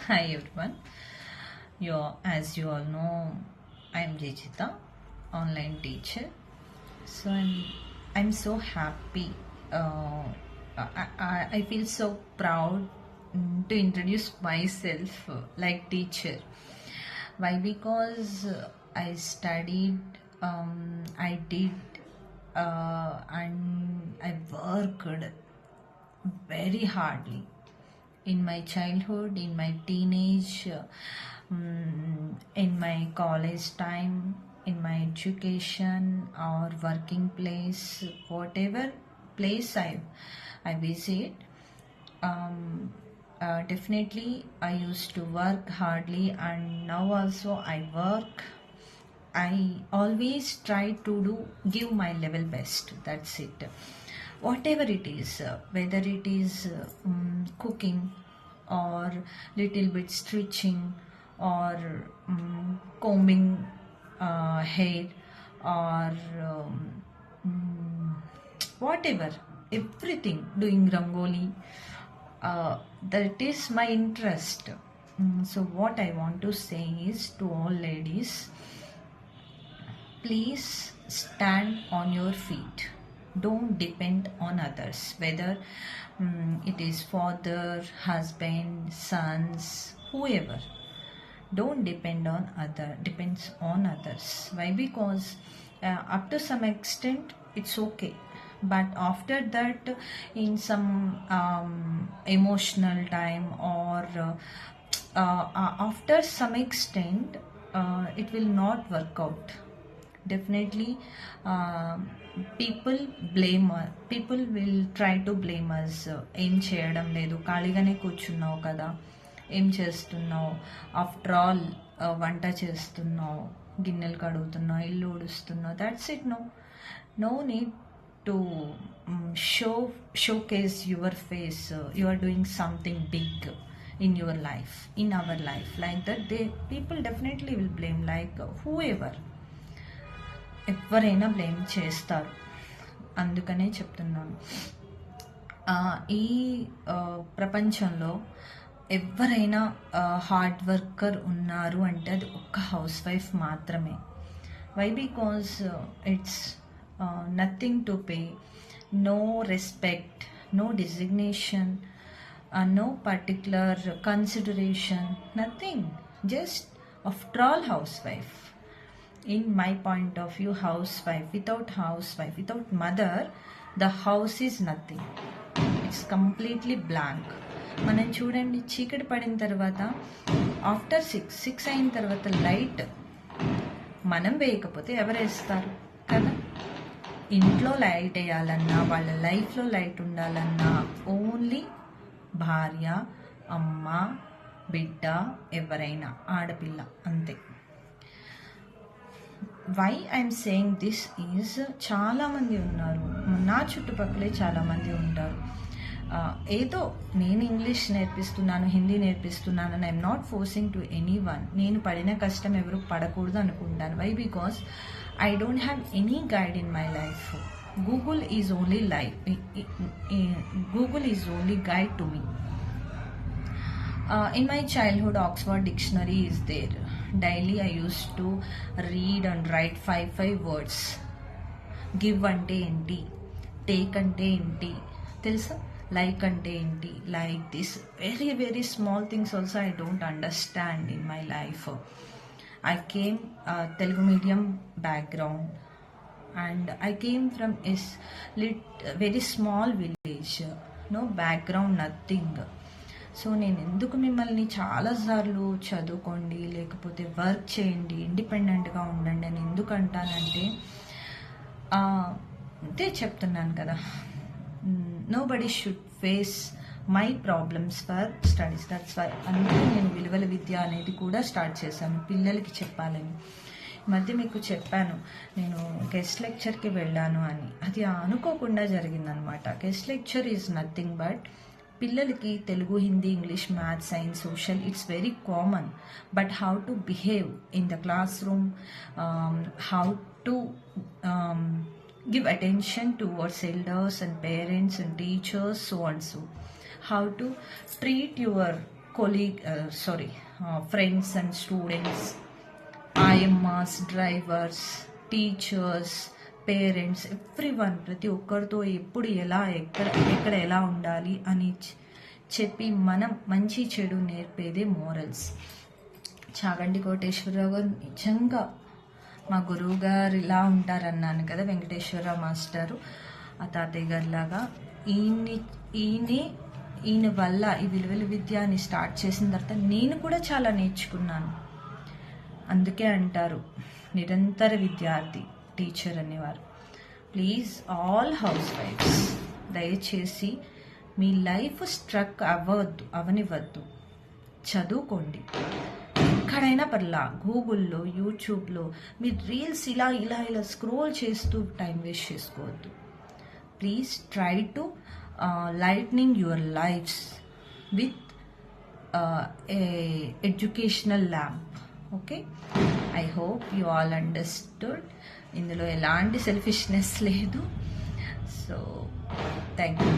Hi everyone. As you all know, I'm Jijita, online teacher. So I'm so happy. I feel so proud to introduce myself like teacher. Why? Because I studied, I did, and I worked very hardly in my childhood, in my teenage, in my college time, in my education or working place, whatever place I visit. Definitely, I used to work hardly, and now also I work. I always try to give my level best. That's it. Whatever it is, whether it is cooking or little bit stitching or combing hair or whatever, everything, doing rangoli. That is my interest. So what I want to say is to all ladies, please stand on your feet. Don't depend on others, whether it is father, husband, sons, whoever. Don't depends on others. Why? Because up to some extent it's okay, but after that, in some emotional time or after some extent, it will not work out. Definitely, people will try to blame us. ఏం చేయడం లేదు, ఖాళీగానే కూర్చున్నావు కదా, ఏం చేస్తున్నావు, after all వంట చేస్తున్నావు, గిన్నెలు కడుగుతున్నావు, ఇల్లు ఊడుస్తున్నావు. That's it. No need to showcase your face. You are doing something big in your life, in our life, like that. People definitely will blame, like whoever. ఎవరైనా బ్లేమ్ చేస్తారు. అందుకనే చెప్తున్నాను, ఈ ప్రపంచంలో ఎవరైనా హార్డ్ వర్కర్ ఉన్నారు అంటే అది ఒక్క హౌస్ వైఫ్ మాత్రమే. Why? Because it's nothing to pay, no respect, no designation, no particular consideration, nothing. Just after all, housewife. In my point of view, housewife, without mother, the house is nothing. It's completely blank. మనం చూడండి, చీకటి పడిన తర్వాత after six అయిన తర్వాత light మనం వేయకపోతే ఎవరు వేస్తారు కదా. ఇంట్లో లైట్ వేయాలన్నా, వాళ్ళ లైఫ్లో లైట్ ఉండాలన్నా ఓన్లీ భార్య, అమ్మ, బిడ్డ, ఎవరైనా ఆడపిల్ల, అంతే. Why I'm saying this is, చాలామంది ఉన్నారు నా చుట్టుపక్కలే, చాలామంది ఉంటారు. ఏదో నేను ఇంగ్లీష్ నేర్పిస్తున్నాను, హిందీ నేర్పిస్తున్నాను అని I'm not forcing to anyone. నేను పడిన కష్టం ఎవరు పడకూడదు అనుకుంటాను. Why? Because I don't have any guide in my life. Google is only guide to me. In my childhood, Oxford Dictionary is there. Daily I used to read and write five words. Give ante enti, take ante enti, తెలుసా, like ante enti, like this. Very very small things also I don't understand in my life. I came Telugu medium background, and I came from a very small village, no background, nothing. So నేను ఎందుకు మిమ్మల్ని చాలాసార్లు చదువుకోండి, లేకపోతే work చేయండి, ఇండిపెండెంట్గా ఉండండి అని ఎందుకు అంటానంటే, అంతే చెప్తున్నాను కదా, nobody should face my problems for studies. That's why. అందుకే నేను విలువల విద్య అనేది కూడా స్టార్ట్ చేశాను, పిల్లలకి చెప్పాలని. మధ్య మీకు చెప్పాను, నేను గెస్ట్ లెక్చర్కి వెళ్ళాను అని. అది అనుకోకుండా జరిగిందనమాట. Guest lecture is nothing but పిల్లలకి Telugu, Hindi, English, maths, science, social, it's very common. But how to behave in the class room, how to give attention towards elders and parents and teachers, so and so. How to treat your friends and students, IMRs, drivers, teachers, parents, everyone, ప్రతి ఒక్కరితో ఎప్పుడు ఎలా ఎక్కడ ఎలా ఉండాలి అని చెప్పి మనం మంచి చెడు నేర్పేదే మోరల్స్. చాగంటి కోటేశ్వరరావు గారు నిజంగా మా గురువు గారు ఇలా ఉంటారన్నాను కదా, వెంకటేశ్వరరావు మాస్టరు ఆ తాతయ్య గారి లాగా. ఈయన వల్ల ఈ విలువల విద్యని స్టార్ట్ చేసిన తర్వాత నేను కూడా చాలా నేర్చుకున్నాను. అందుకే అంటారు నిరంతర విద్యార్థి టీచర్ అనేవారు. ప్లీజ్ ఆల్ హౌస్ వైఫ్స్, దయచేసి మీ లైఫ్ స్ట్రక్ అవనివ్వద్దు, చదువుకోండి. ఎక్కడైనా పర్లా, గూగుల్లో, యూట్యూబ్లో మీరు రీల్స్ ఇలా స్క్రోల్ చేస్తూ టైం వేస్ట్ చేసుకోవద్దు. Please try to lightning your lifes with educational lamp. Okay, I hope you all understood. ఇందులో ఎలాంటి సెల్ఫిష్నెస్ లేదు. So thank you.